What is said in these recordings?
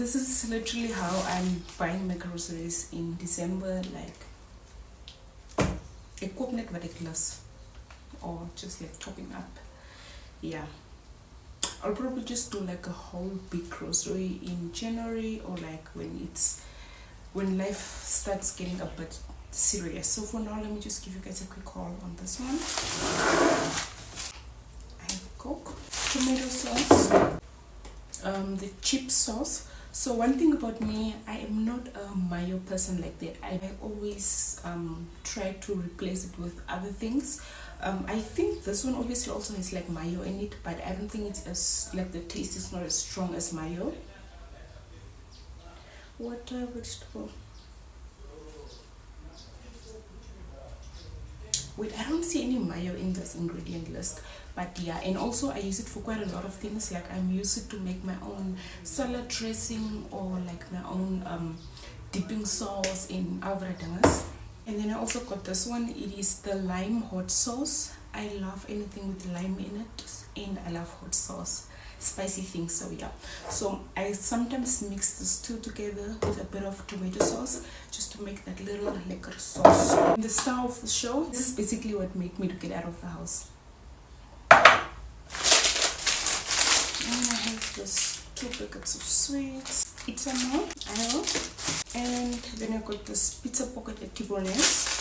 this is literally how I'm buying my groceries in December, like a coconut ridiculous or just like topping up. Yeah, I'll probably just do like a whole big grocery in January, or like when life starts getting a bit serious. So for now, let me just give you guys a quick haul on this one. I have Coke, tomato sauce, the chip sauce. So one thing about me, I am not a mayo person like that. I always try to replace it with other things. I think this one obviously also has like mayo in it, but I don't think it's as like the taste is not as strong as mayo. What vegetable? Wait, I don't see any mayo in this ingredient list, but yeah, and also I use it for quite a lot of things. Like I'm used it to make my own salad dressing, or like my own dipping sauce in alvaradangas. And then I also got this one. It is the lime hot sauce. I love anything with lime in it, and I love hot sauce, spicy things. So yeah, so I sometimes mix these two together with a bit of tomato sauce just to make that little lekker sauce. In the star of the show, this is basically what made me to get out of the house. And I have this 2 packets of sweets, Itama, and then I got this pizza pocket at Tibones.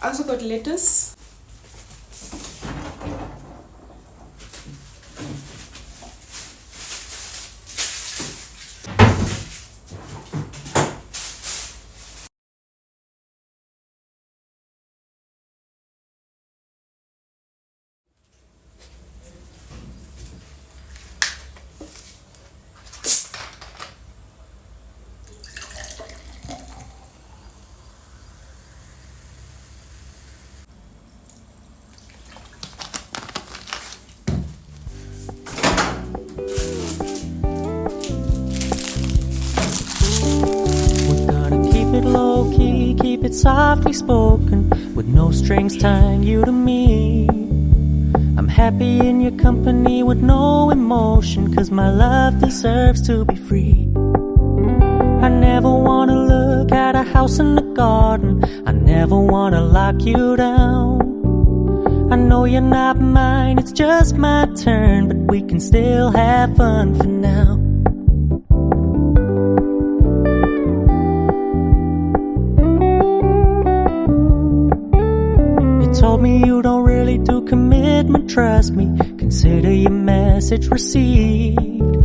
I also got lettuce. Keep it softly spoken, with no strings tying you to me. I'm happy in your company with no emotion, 'cause my love deserves to be free. I never wanna look at a house in the garden, I never wanna lock you down. I know you're not mine, it's just my turn, but we can still have fun for now. Told me you don't really do commitment, trust me, consider your message received.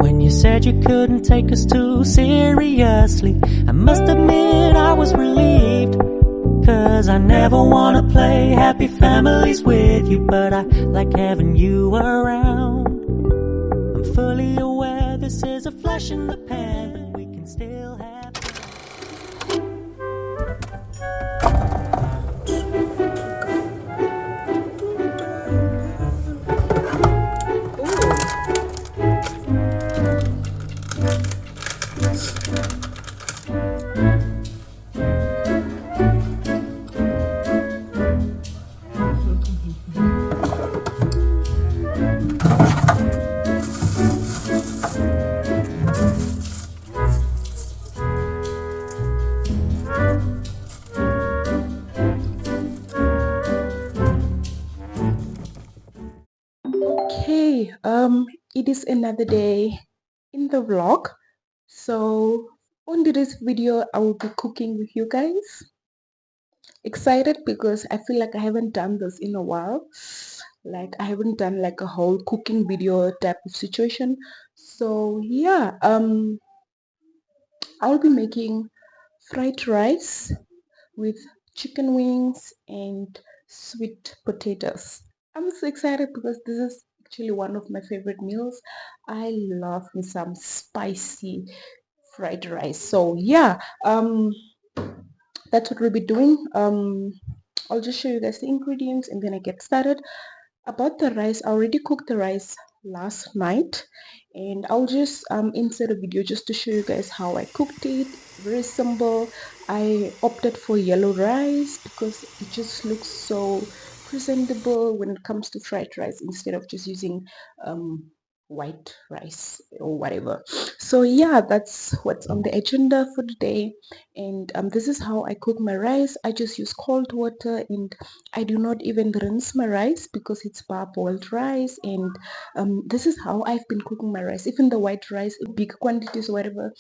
When you said you couldn't take us too seriously, I must admit I was relieved. 'Cause I never wanna play happy families with you, but I like having you around. I'm fully aware this is a flash in the pan, but we can still have fun. Okay, it is another day in the vlog. So on today's video, I will be cooking with you guys. Excited because I feel like I haven't done this in a while. Like I haven't done like a whole cooking video type of situation. So yeah, I'll be making fried rice with chicken wings and sweet potatoes. I'm so excited because this is actually one of my favorite meals. I love me some spicy fried rice. So yeah, that's what we'll be doing. I'll just show you guys the ingredients and then I get started. About the rice, I already cooked the rice last night, and I'll just insert a video just to show you guys how I cooked it. Very simple. I opted for yellow rice because it just looks so presentable when it comes to fried rice instead of just using um white rice or whatever. So yeah, that's what's on the agenda for today. And this is how I cook my rice. I just use cold water, and I do not even rinse my rice because it's parboiled rice. And this is how I've been cooking my rice. Even the white rice, big quantities or whatever,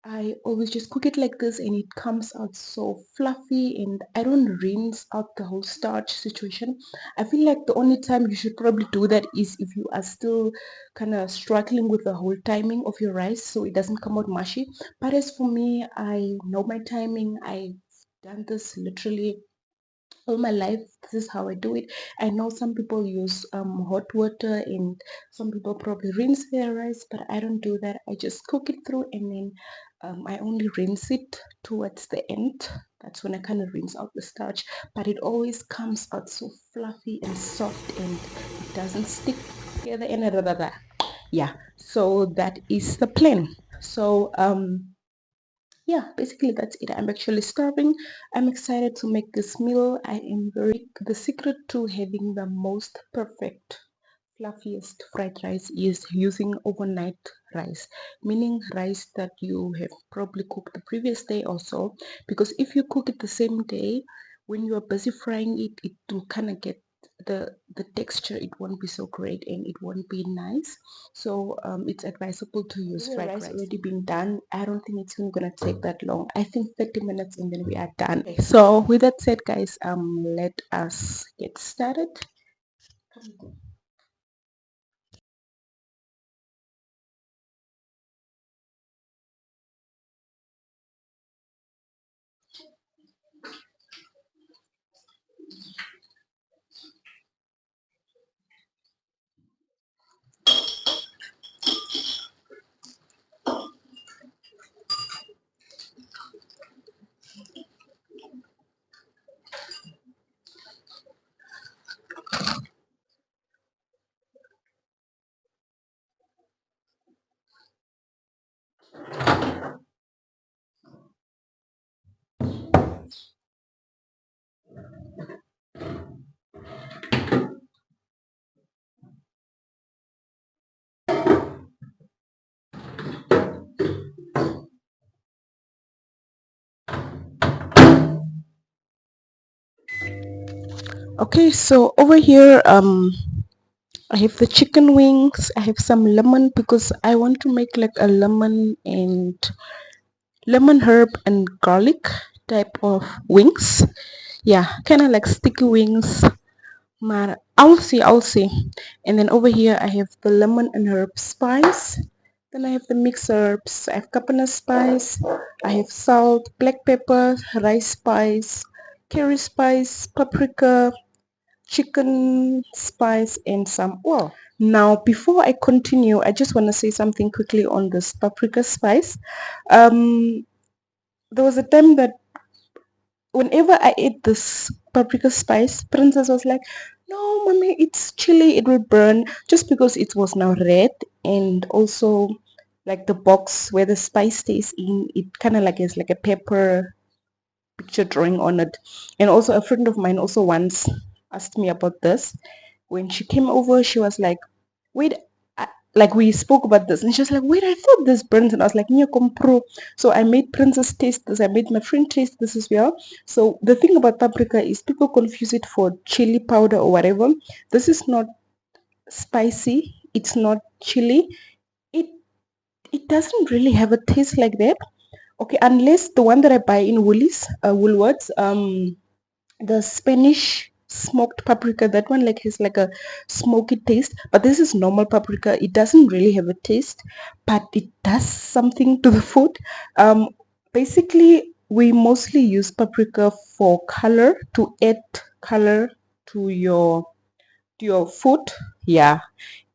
I always just cook it like this, and it comes out so fluffy, and I don't rinse out the whole starch situation. I feel like the only time you should probably do that is if you are still kind of struggling with the whole timing of your rice so it doesn't come out mushy. But as for me, I know my timing. I've done this literally all my life. This is how I do it. I know some people use hot water, and some people probably rinse their rice, but I don't do that. I just cook it through, and then I only rinse it towards the end. That's when I kind of rinse out the starch, but it always comes out so fluffy and soft, and it doesn't stick together and blah, blah, blah. Yeah, so that is the plan. So yeah, basically that's it. I'm actually starving. I'm excited to make this meal. I am very the secret to having the most perfect fluffiest fried rice is using overnight rice, meaning rice that you have probably cooked the previous day or so. Because if you cook it the same day, when you are busy frying it, it will kind of get the texture, it won't be so great and it won't be nice. So it's advisable to use fried rice already been done. I don't think it's even gonna take that long. I think 30 minutes and then we are done. Okay, so with that said, guys, let us get started. Okay, so over here, I have the chicken wings. I have some lemon because I want to make like a lemon herb and garlic type of wings. Yeah, kind of like sticky wings. Maar I'll see. And then over here I have the lemon and herb spice. Then I have the mixed herbs. I have coconut spice. I have salt, black pepper, rice spice, curry spice, paprika, chicken spice, and some oil. Now, before I continue, I just want to say something quickly on this paprika spice. Um, there was a time that whenever I ate this paprika spice, Princess was like, "No, mommy, it's chili. It will burn." Just because it was now red, and also like the box where the spice stays in, it kind of like is like a pepper picture drawing on it. And also a friend of mine also once asked me about this. When she came over, she was like, wait, like we spoke about this, and she was like, wait, I thought this burns. And I was like, "Nya compro." So I made Princess taste this, I made my friend taste this as well. So the thing about paprika is people confuse it for chili powder or whatever. This is not spicy, it's not chili. It it doesn't really have a taste like that. Okay, unless the one that I buy in Woolworths, the Spanish smoked paprika, that one like has like a smoky taste, but this is normal paprika. It doesn't really have a taste, but it does something to the food. Basically we mostly use paprika for color, to add color to your food. Yeah,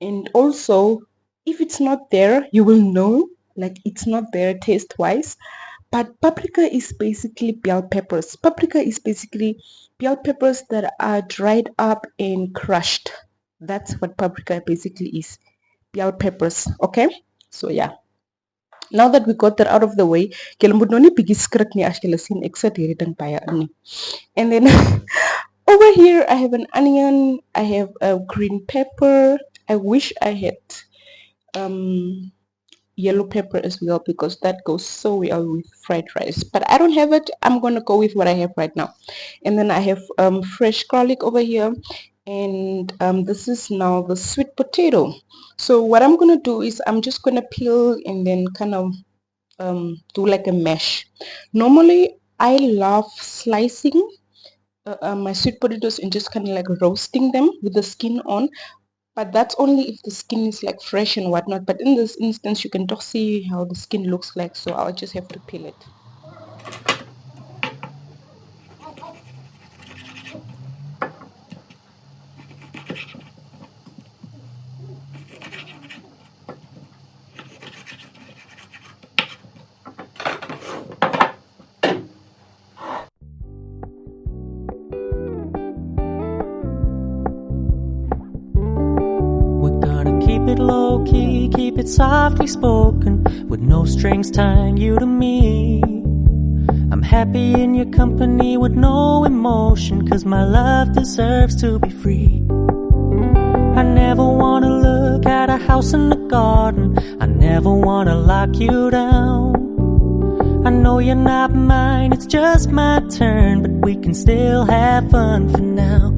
and also if it's not there, you will know like it's not there taste wise. But paprika is basically bell peppers. Paprika is basically bell peppers that are dried up and crushed. That's what paprika basically is. Bell peppers. Okay, so yeah, now that we got that out of the way, kaya moet nou nie bietjie skrik nie as jy sien ek sit hierdie ding baie in nie. And then over here I have an onion, I have a green pepper. I wish I had um yellow pepper as well because that goes so well with fried rice, but I don't have it. I'm gonna go with what I have right now. And then I have fresh garlic over here, and this is now the sweet potato. So what I'm gonna do is I'm just gonna peel and then kind of do like a mash. Normally I love slicing my sweet potatoes and just kind of like roasting them with the skin on, but that's only if the skin is like fresh and whatnot. But in this instance you can just see how the skin looks like, so I'll just have to peel it. We're gonna keep it low key, keep it softly spoken, with no strings tying you to me. I'm happy in your company with no emotion, 'cause my love deserves to be free. I never wanna look at a house in the garden, I never wanna lock you down. I know you're not mine, it's just my turn, but we can still have fun for now.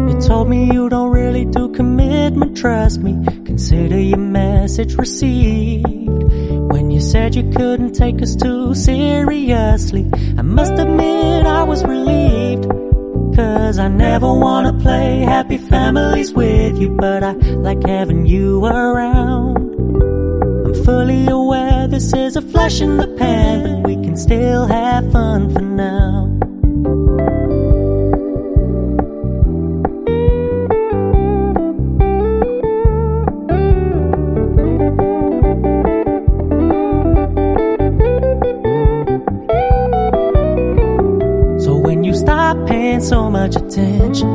You told me you don't really do commitment, trust me, consider your message received. When you said you couldn't take us too seriously, I must admit I was relieved. 'Cause I never wanna play happy families with you, but I like having you around. I'm fully aware this is a flash in the pan, but we can still have fun for now. Paying so much attention,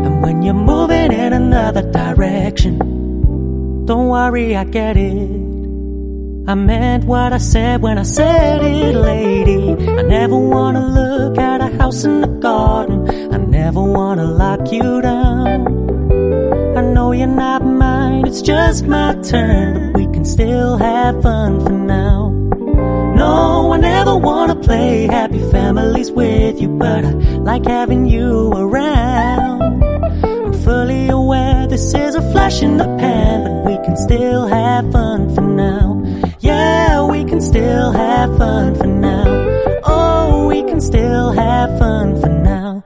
and when you're moving in another direction, don't worry, I get it. I meant what I said when I said it, lady. I never wanna look at a house in the garden, I never wanna lock you down. I know you're not mine, it's just my turn, but we can still have fun for now. No, I never wanna play happy families with you, but I like having you around. I'm fully aware this is a flash in the pan, but we can still have fun for now. Yeah, we can still have fun for now. Oh, we can still have fun for now.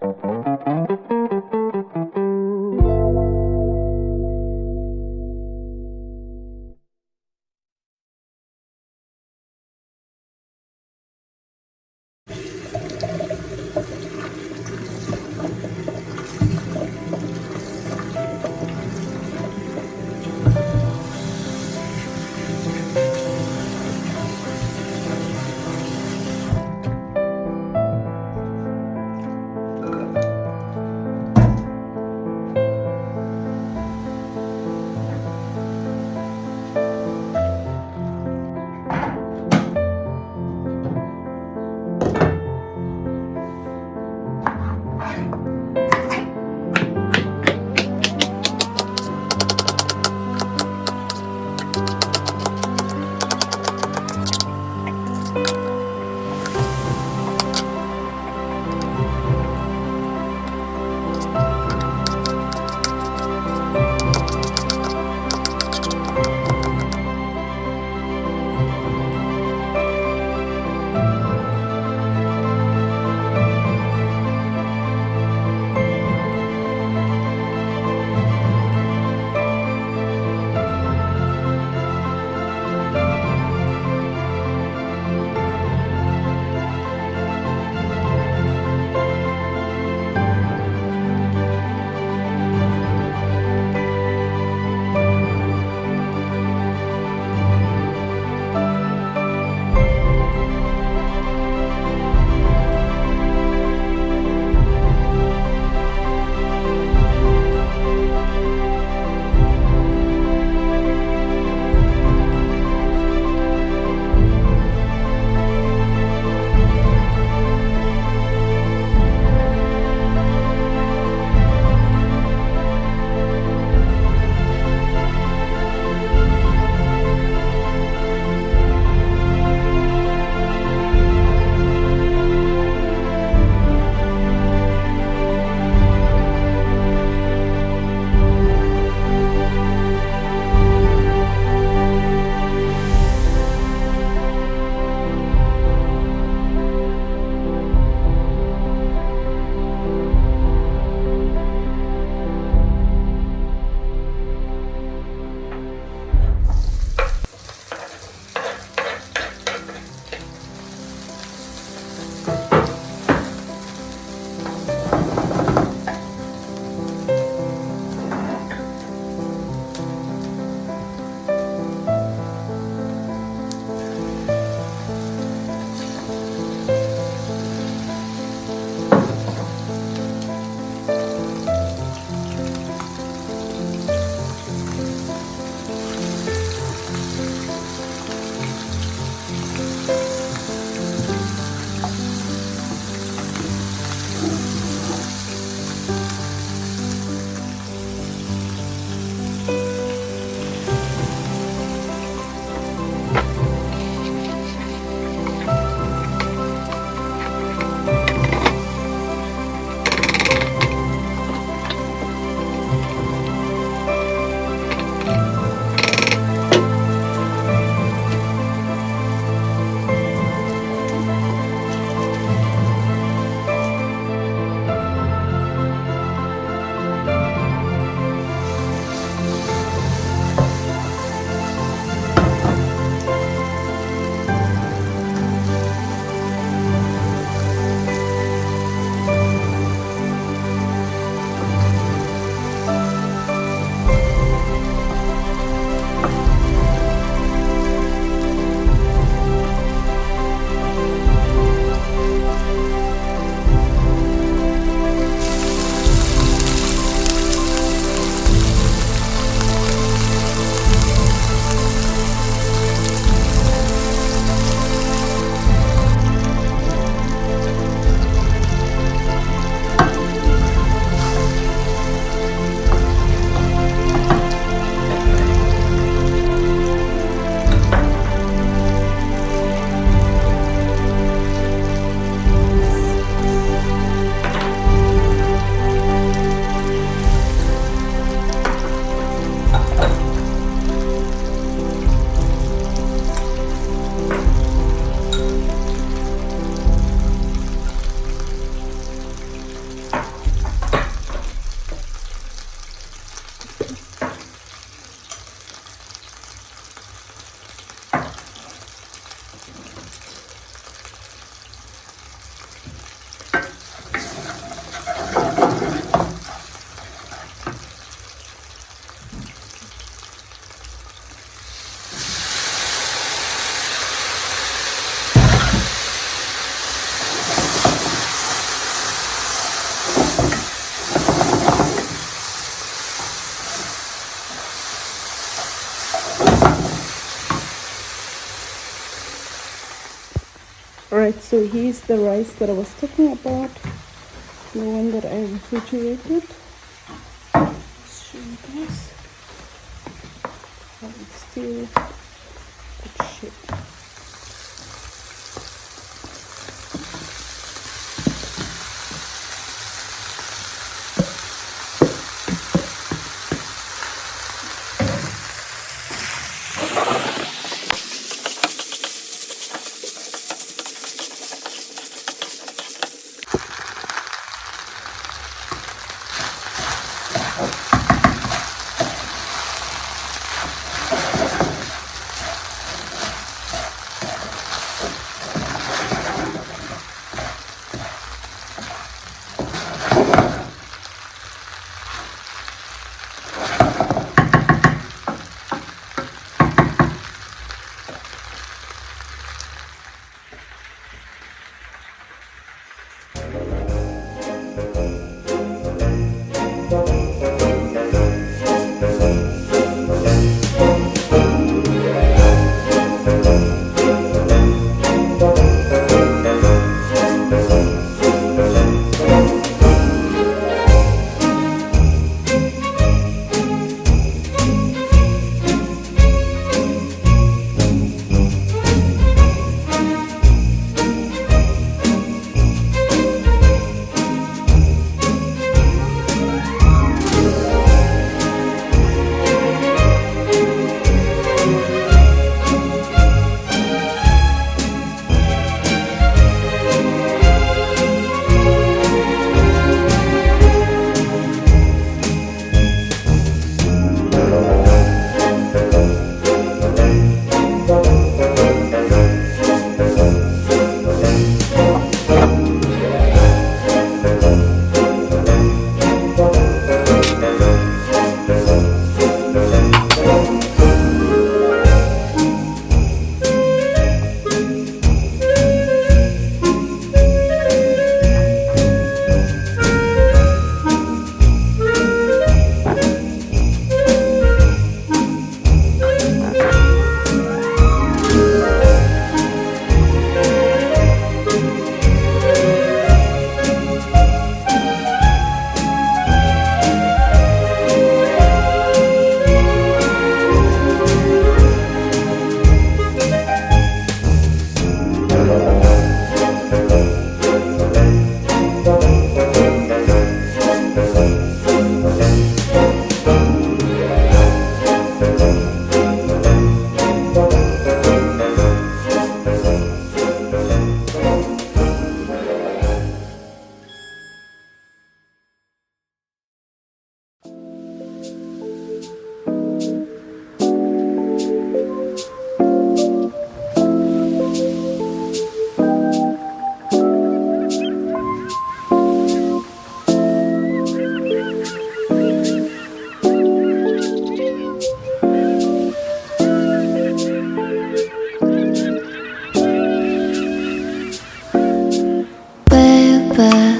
So here's the rice that I was talking about, the one that I refrigerated. Let's show you guys. It's still good shape.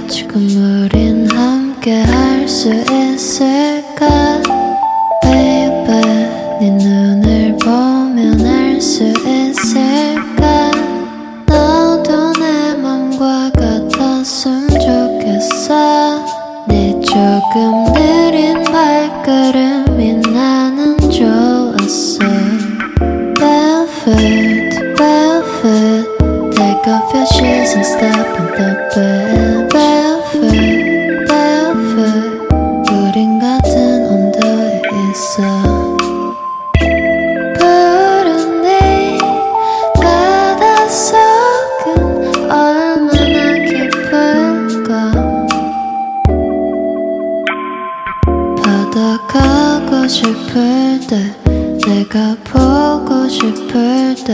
지금 우린 함께 할 수 있을까 Baby 네 눈을 보면 알 수 있을까 너도 내 맘과 같았으면 좋겠어 네 조금 느린 발걸음이 나는 좋았어 Barefoot, barefoot Take off your shoes and step in the bed Barefoot, barefoot 우린 같은 온도에 있어 푸른 네 바닷속은 얼마나 깊을까 바다 가고 싶을 때 내가 보고 싶을 때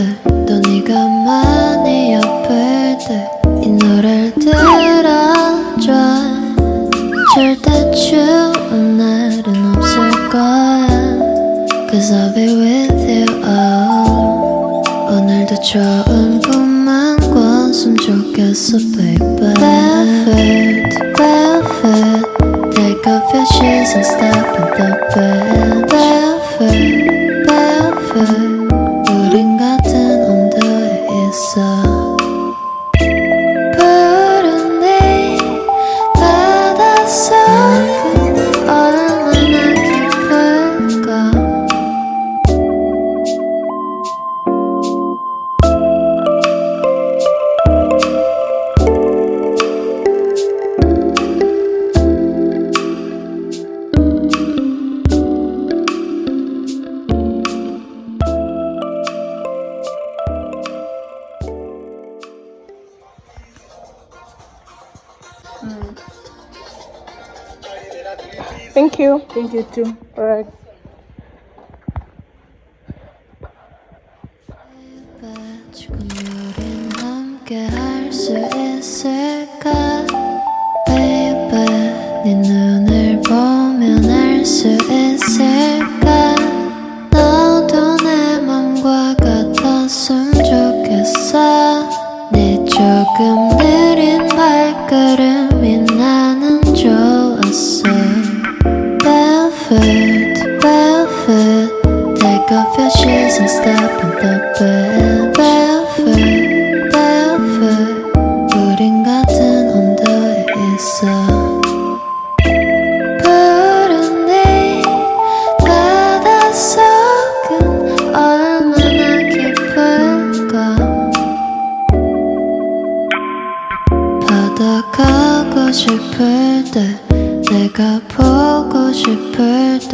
또 네가 많이 아플 때 이 노래를 들어줘 절대 추운 날은 없을 거야 Cause I'll be with you oh. 오늘도 좋은 꿈만 꿨으면 좋겠어 baby Barefoot, barefoot Take off your shoes and step in the bed Barefoot, barefoot 우린 같은 온도에 있어 Thank you. Thank you too. All right. 지금 우린 함께 할 수 있을까 Baby 네 눈을 보면 알 수 있을까 너도 내 맘과 같았으면 좋겠어 네 조금 느린 발걸음이 나는 좋았어 Barefoot, barefoot Take off your shoes and step in the bed Barefoot, barefoot 우린 같은 온도에 있어 푸른 네 바닷속은 얼마나 깊을까 바다 가고 싶을 때 내가 보고 싶을 때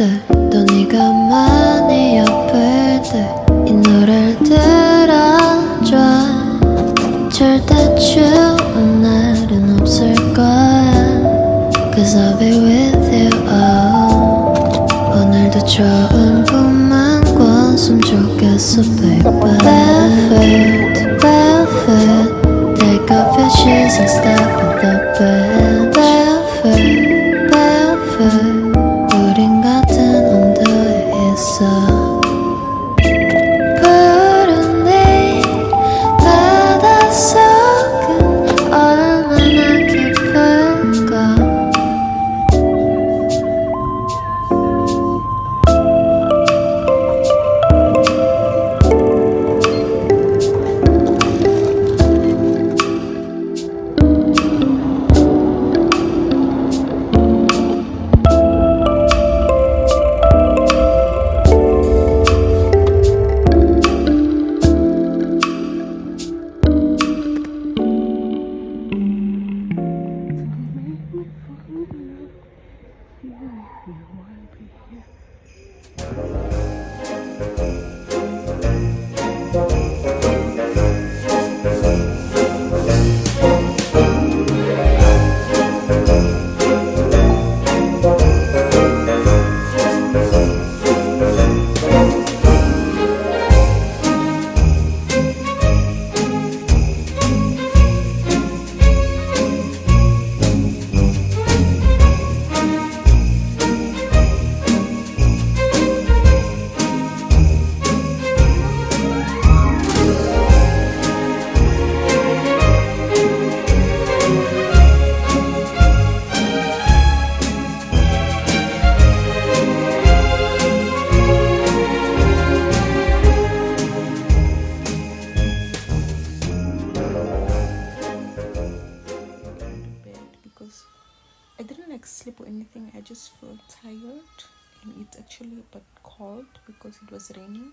또 네가 많이 아플 때 이 노래를 들어줘 절대 추운 날은 없을 거야 Cause I'll be with you oh. 오늘도 좋은 꿈만 꿨으면 좋겠어 baby Barefoot, barefoot Take off your shoes and step in the bed Barefoot, barefoot 우린 같은 온도에 있어 푸른 네 바닷속은 얼마나 깊을까 I didn't like sleep or anything. I just felt tired, and it's actually a bit cold because it was raining.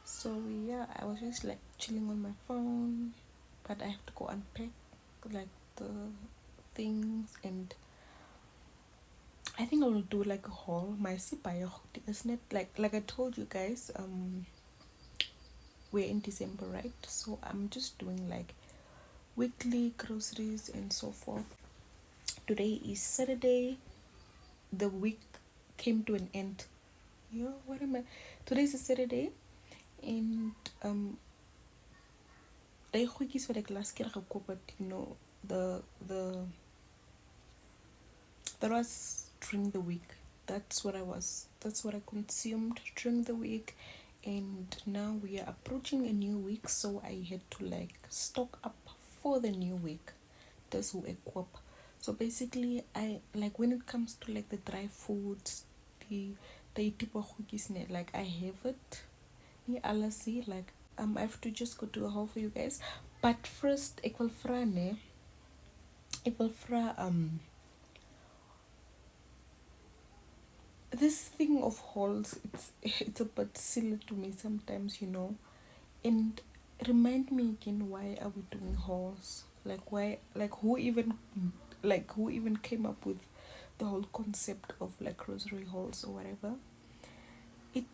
So yeah, I was just like chilling on my phone, but I have to go unpack like the things, and I think I will do like a haul. My sipayo, isn't it? Like I told you guys, we're in December, right? So I'm just doing like weekly groceries and so forth. Today is Saturday. The week came to an end. Yo, what am I? Today's a Saturday, and they is for like last year, but you know the that was during the week. That's what I consumed during the week, and now we are approaching a new week, so I had to like stock up for the new week. That's who equip. So basically, I like when it comes to like the dry foods, the type of cookies, like I have it. Like I have to just go to a haul for you guys. But first, ik wil this thing of hauls, it's a bit silly to me sometimes, you know. And remind me again, why are we doing hauls? Like why? Like who even came up with the whole concept of like grocery hauls or whatever? It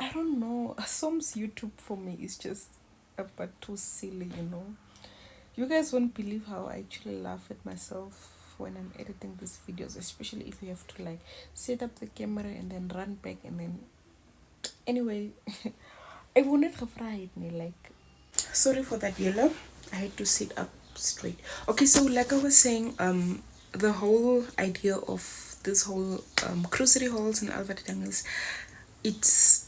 I don't know. Some's YouTube for me is just a bit too silly, you know. You guys won't believe how I actually laugh at myself when I'm editing these videos, especially if you have to like set up the camera and then run back and then anyway. I wanted to fry it, like, sorry for that yellow. I had to sit up straight. Okay, so like I was saying, the whole idea of this whole grocery hauls and advertising, it's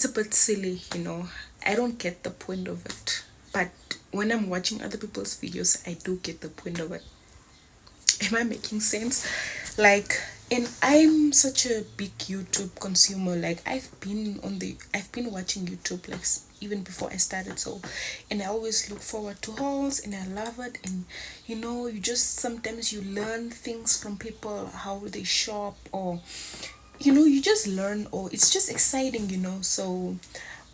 a bit silly, you know. I don't get the point of it, but when I'm watching other people's videos, I do get the point of it. Am I making sense? Like, and I'm such a big YouTube consumer. Like, I've been watching YouTube like even before I started. So, and I always look forward to hauls and I love it. And you know, you just sometimes you learn things from people, how they shop, or you know, you just learn, or it's just exciting, you know. So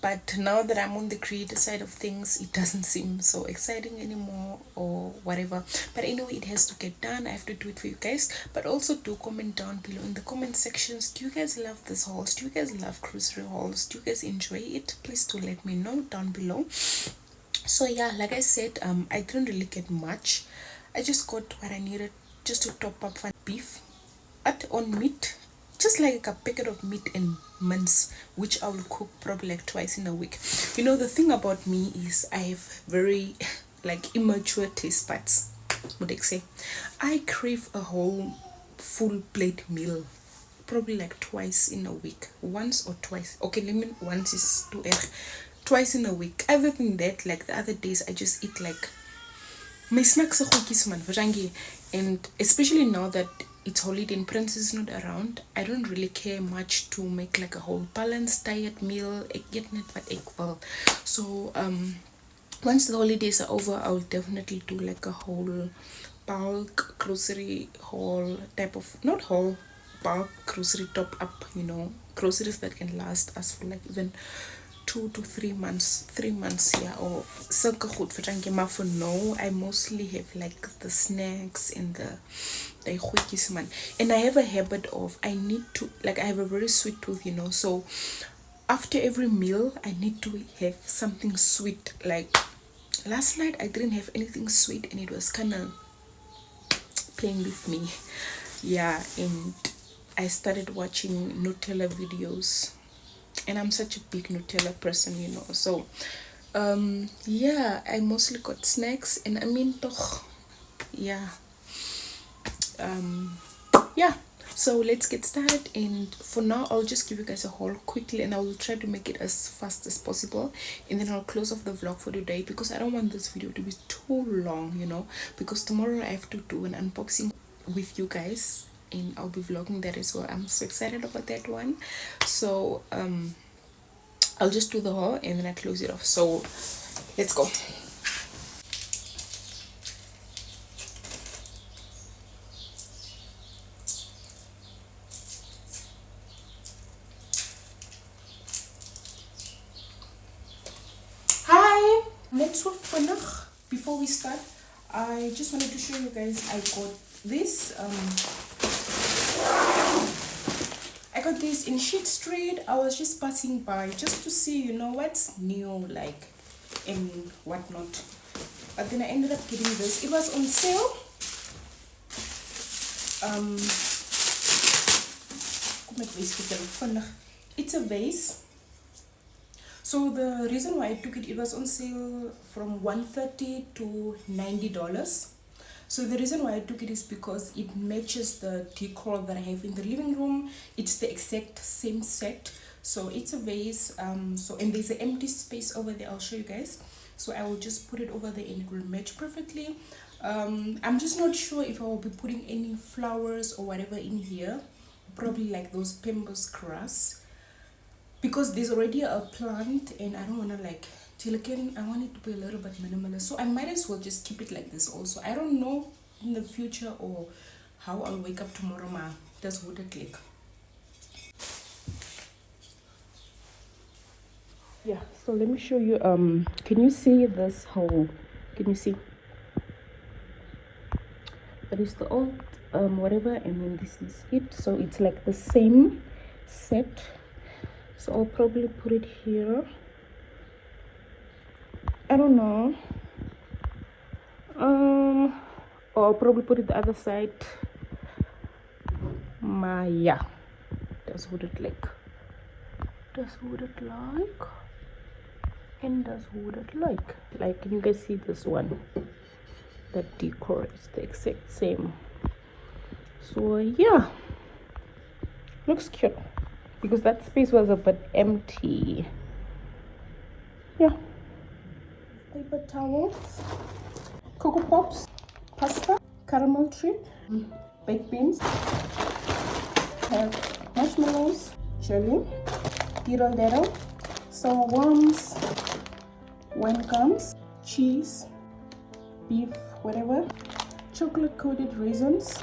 but now that I'm on the creator side of things, it doesn't seem so exciting anymore or whatever. But anyway, it has to get done. I have to do it for you guys. But also do comment down below in the comment sections. Do you guys love this hauls? Do you guys love grocery hauls? Do you guys enjoy it? Please do let me know down below. So yeah, like I said, I didn't really get much. I just got what I needed just to top up for beef on meat, just like a packet of meat and mince, which I will cook probably like twice in a week. You know, the thing about me is I have very like immature taste buds, would I say. I crave a whole full plate meal probably like twice in a week, once or twice. Okay, let me, once is too early. Twice in a week. Other than that, like the other days, I just eat like my snacks and especially now that it's holiday and Prince is not around, I don't really care much to make like a whole balanced diet meal. So once the holidays are over, I'll definitely do like a whole bulk grocery haul type of, not whole, bulk grocery top up, you know, groceries that can last us for like even 2 to 3 months, 3 months, yeah, or sulke goed vir jankie. For now, I mostly have like the snacks and the goedjies man. And I have a habit of, I need to, like, I have a very sweet tooth, you know, so after every meal I need to have something sweet. Like last night I didn't have anything sweet and it was kind of playing with me, yeah. And I started watching Nutella videos, and I'm such a big Nutella person, you know. So yeah, I mostly got snacks, and I mean toch, yeah. Yeah, so let's get started. And for now, I'll just give you guys a haul quickly, and I will try to make it as fast as possible, and then I'll close off the vlog for today because I don't want this video to be too long, you know, because tomorrow I have to do an unboxing with you guys and I'll be vlogging that as well. I'm so excited about that one. So I'll just do the haul and then I close it off. So let's go. Hi, let's work for now. Before we start, I just wanted to show you guys I got this in Sheet Street. I was just passing by just to see, you know, what's new, like, and whatnot. But then I ended up getting this. It was on sale. It's a vase. So the reason why I took it, it was on sale from $130 to $90. So the reason why I took it is because it matches the decor that I have in the living room. It's the exact same set. So it's a vase. So, and there's an empty space over there. I'll show you guys. So I will just put it over there and it will match perfectly. I'm just not sure if I will be putting any flowers or whatever in here. Probably like those Pembos grass, because there's already a plant and I don't want to like I want it to be a little bit minimalist, so I might as well just keep it like this. Also, I don't know in the future or how I'll wake up tomorrow, ma. That's what I click. Yeah, so let me show you. Can you see this hole? Can you see? But it's the old whatever, and then this is it. So it's like the same set. So I'll probably put it here. I don't know. or I'll probably put it the other side. Yeah, that's what it like. That's what it like. And that's what it like you guys see this one, the decor is the exact same. So yeah, looks cute because that space was a bit empty. Yeah, paper towels, cocoa pops, pasta, caramel treat, baked beans, have marshmallows, jelly, diddle daddle, sour worms, wine gums, cheese, beef, whatever, chocolate coated raisins,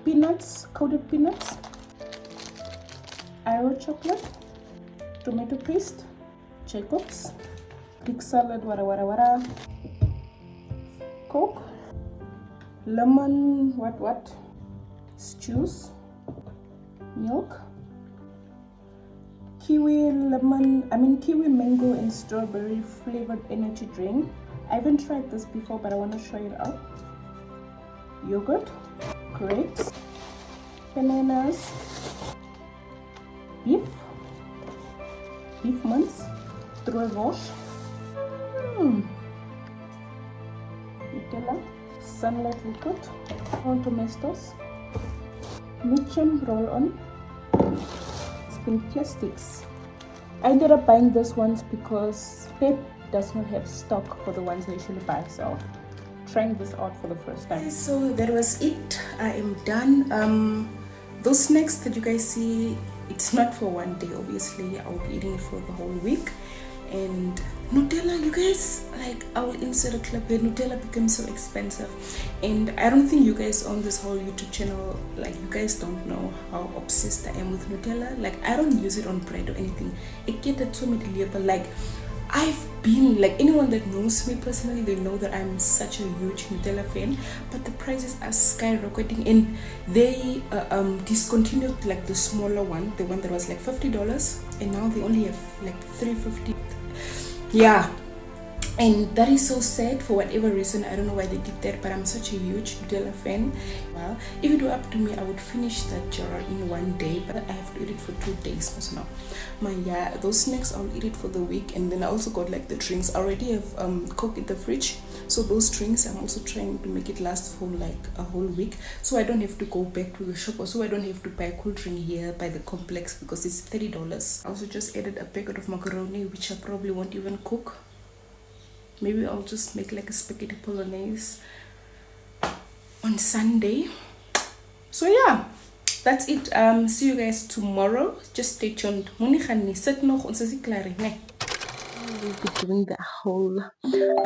peanuts, coated peanuts, Iro chocolate, tomato paste, Jacobs, Greek salad, wara, Coke, lemon, what, stews, milk, kiwi mango and strawberry flavored energy drink. I haven't tried this before, but I want to try it out. Yogurt, grapes, bananas, beef mince, roche, Nutella, sunlight liquid, corn tomatoes, Mitchum roll-on, spin plastics. I ended up buying these ones because Pep does not have stock for the ones I usually buy, so trying this out for the first time. So that was it. I am done. Those snacks that you guys see, it's not for one day, obviously. I'll be eating it for the whole week. And Nutella, you guys, like, I will insert a clip here. Nutella becomes so expensive, and I don't think you guys on this whole YouTube channel, like, you guys don't know how obsessed I am with Nutella. Like, I don't use it on bread or anything. It gets so many, but like, I've been, like, anyone that knows me personally, they know that I'm such a huge Nutella fan, but the prices are skyrocketing, and they discontinued like the smaller one, the one that was like $50, and now they only have like $3.50. Yeah, and that is so sad for whatever reason. I don't know why they did that, but I'm such a huge Nutella fan. Well, if it were up to me, I would finish that jar in one day, but I have to eat it for 2 days. So now, yeah, those snacks, I'll eat it for the week. And then I also got like the drinks. I already have Coke in the fridge, so those drinks I'm also trying to make it last for like a whole week, so I don't have to go back to the shop, or so I don't have to buy a cool drink here by the complex because it's $30. I also just added a packet of macaroni, which I probably won't even cook. Maybe I'll just make like a spaghetti bolognese on Sunday. So yeah, that's it. See you guys tomorrow. Just stay tuned. We'll be doing the whole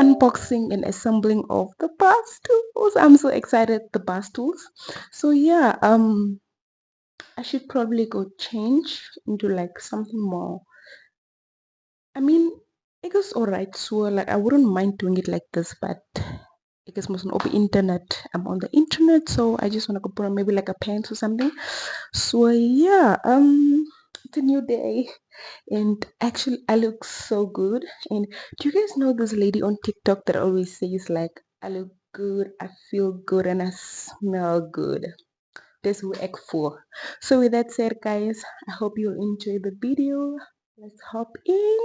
unboxing and assembling of the bar stools. I'm so excited, the bar stools. So yeah, I should probably go change into like something more. I mean, it was alright, so like I wouldn't mind doing it like this, but it is must not be internet. I'm on the internet, so I just want to go put on maybe like a pants or something. So yeah, it's a new day, and actually I look so good. And do you guys know this lady on TikTok that always says like, I look good, I feel good, and I smell good? That's who act for. So with that said, guys, I hope you'll enjoy the video. Let's hop in.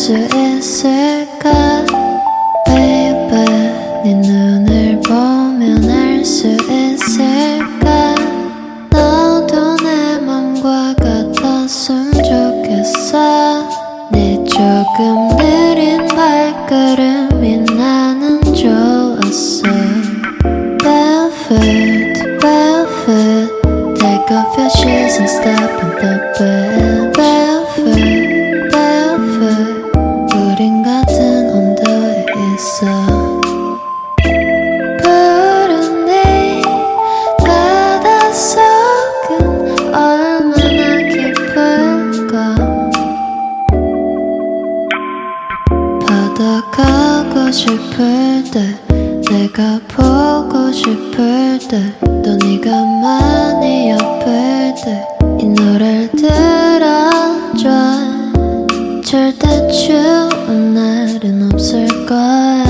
수 있을까 baby 네 눈을 보면 알 수 있을까 너도 내 맘과 같았으면 좋겠어 네 조금 느린 발걸음이 나는 좋았어 Barefoot, barefoot Take off your shoes and step in the bed Barefoot, barefoot 우린 같은 온도에 있어 푸른 네 바닷속은 얼마나 깊을까 바다 가고 싶을 때 내가 보고 싶을 때 또 네가 많이 아플 때 이 노래를 들어줘 절대 추운 날은 없을 거야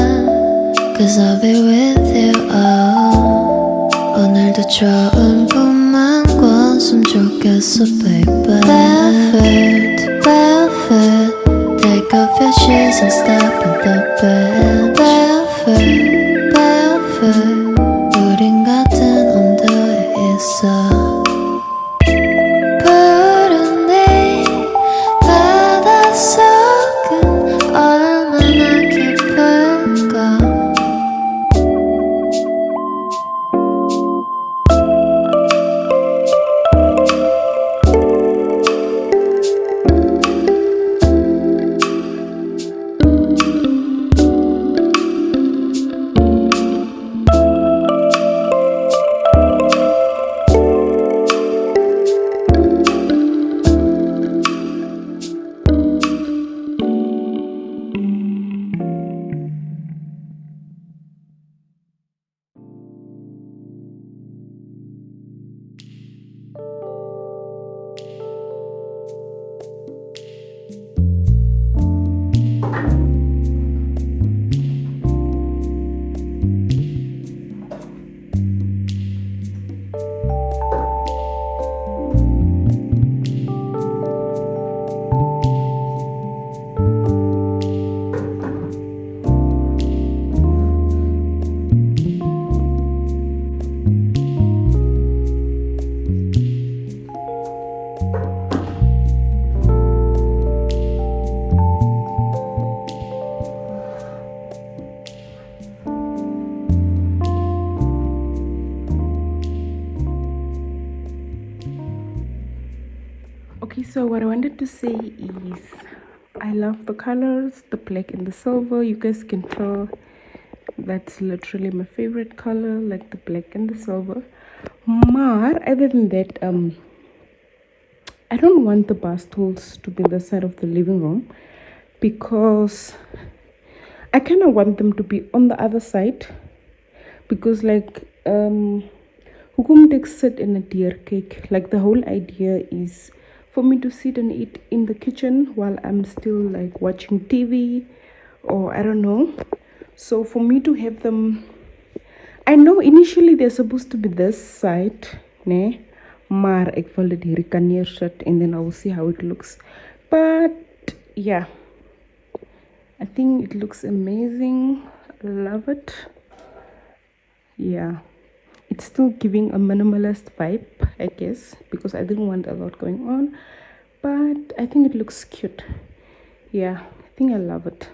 Cause I'll be with you oh. 오늘도 좋은 꿈만 꿨으면 좋겠어 baby Barefoot, barefoot Take off your shoes and step in the bed Barefoot, barefoot 우린 같은 온도에 있어 푸른 네 바닷속은 얼마나 깊을까 Okay, so what I wanted to say is I love the colors, the black and the silver. You guys can tell that's literally my favorite color, like the black and the silver. Maar other than that, I don't want the bar stools to be the side of the living room because I kind of want them to be on the other side because like Hukum takes sit in a deer cake. Like the whole idea is for me to sit and eat in the kitchen while I'm still like watching TV or I don't know. So for me to have them, I know initially they're supposed to be this side, ne? Maar ek wil dit hier kan neersit and then I will see how it looks. But yeah, I think it looks amazing. I love it. Yeah. It's still giving a minimalist vibe, I guess, because I didn't want a lot going on. But I think it looks cute. Yeah, I think I love it.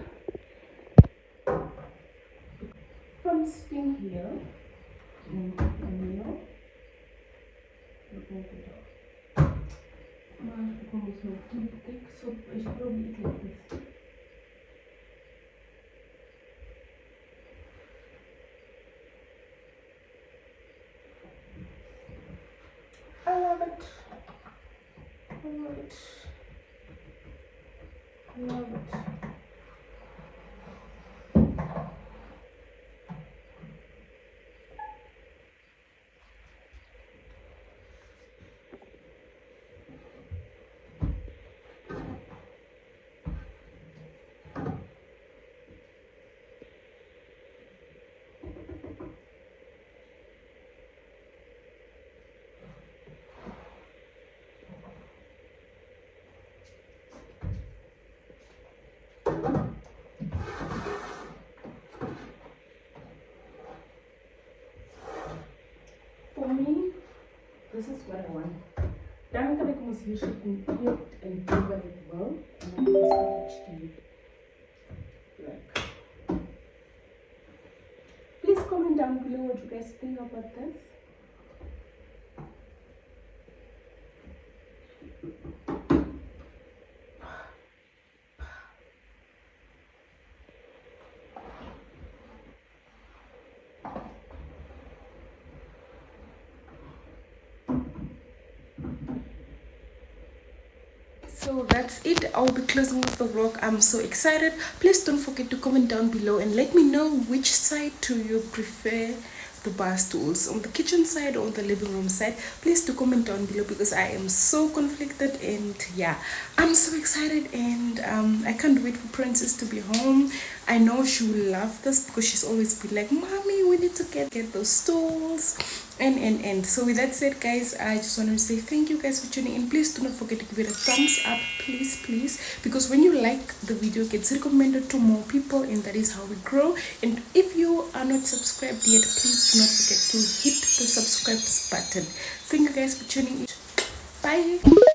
From sitting here, so I should probably eat like this. I love it. I love it. I love it. this is what I want. Dan kan ek mos hier sit en eet en doen wat ek wil en dan is dit like. Please comment down below what you guys think about this. So that's it. I'll be closing with the vlog. I'm so excited. Please don't forget to comment down below and let me know which side do you prefer the bar stools, on the kitchen side or on the living room side. Please do comment down below because I am so conflicted, and yeah, I'm so excited, and I can't wait for Princess to be home. I know she will love this because she's always been like, mommy, we need to get those stools and so with that said, guys, I just want to say thank you guys for tuning in. Please do not forget to give it a thumbs up, please, because when you like the video, it gets recommended to more people, and that is how we grow. And if you are not subscribed yet, please do not forget to hit the subscribe button. Thank you guys for tuning in. Bye.